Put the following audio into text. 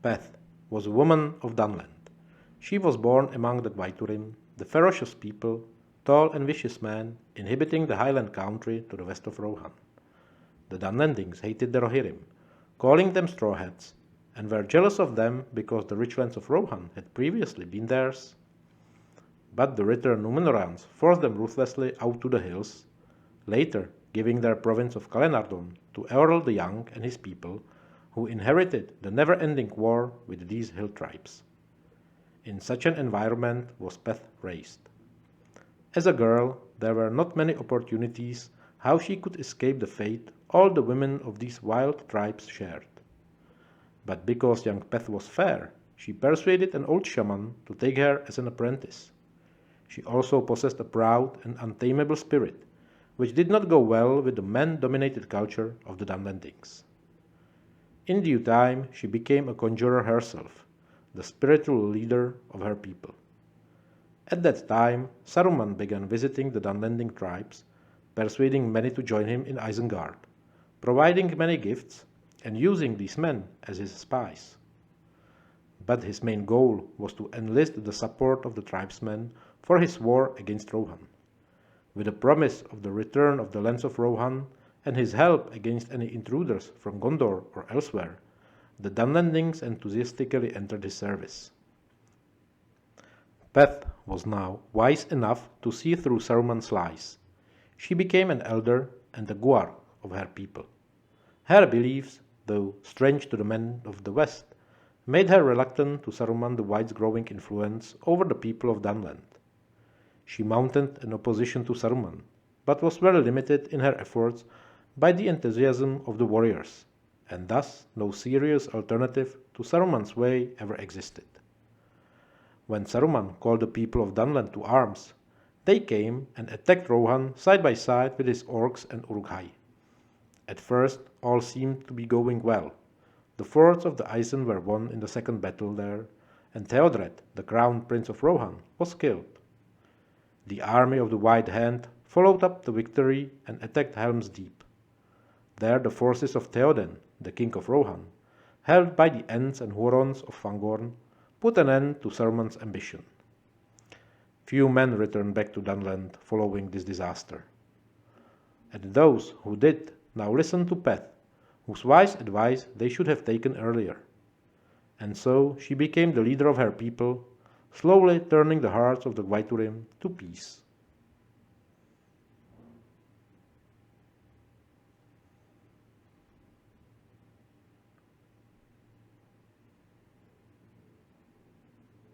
Peath was a woman of Dunland. She was born among the Gwaiturim, the ferocious people, tall and vicious men inhabiting the highland country to the west of Rohan. The Dunlandings hated the Rohirrim, calling them straw hats, and were jealous of them because the rich lands of Rohan had previously been theirs. But the returned Númenóreans forced them ruthlessly out to the hills, later giving their province of Kalenardon to Eorl the Young and his people, who inherited the never-ending war with these hill tribes. In such an environment was Peath raised. As a girl, there were not many opportunities how she could escape the fate all the women of these wild tribes shared. But because young Peath was fair, she persuaded an old shaman to take her as an apprentice. She also possessed a proud and untamable spirit, which did not go well with the man-dominated culture of the Dunlandings. In due time, she became a conjurer herself, the spiritual leader of her people. At that time, Saruman began visiting the Dunlanding tribes, persuading many to join him in Isengard, providing many gifts, and using these men as his spies. But his main goal was to enlist the support of the tribesmen for his war against Rohan. With the promise of the return of the lands of Rohan and his help against any intruders from Gondor or elsewhere, the Dunlandings enthusiastically entered his service. Peath was now wise enough to see through Saruman's lies. She became an elder and a guar of her people. Her beliefs, though strange to the men of the West, made her reluctant to Saruman the White's growing influence over the people of Dunland. She mounted an opposition to Saruman, but was very limited in her efforts by the enthusiasm of the warriors, and thus no serious alternative to Saruman's way ever existed. When Saruman called the people of Dunland to arms, they came and attacked Rohan side by side with his orcs and Uruk-hai. At first, all seemed to be going well. The forts of the Isen were won in the second battle there, and Theodred, the crown prince of Rohan, was killed. The army of the White Hand followed up the victory and attacked Helm's Deep. There the forces of Theoden, the king of Rohan, held by the Ents and Hurons of Fangorn, put an end to Saruman's ambition. Few men returned back to Dunland following this disaster. And those who did now listened to Peath, whose wise advice they should have taken earlier. And so she became the leader of her people, slowly turning the hearts of the Gwaiturim to peace.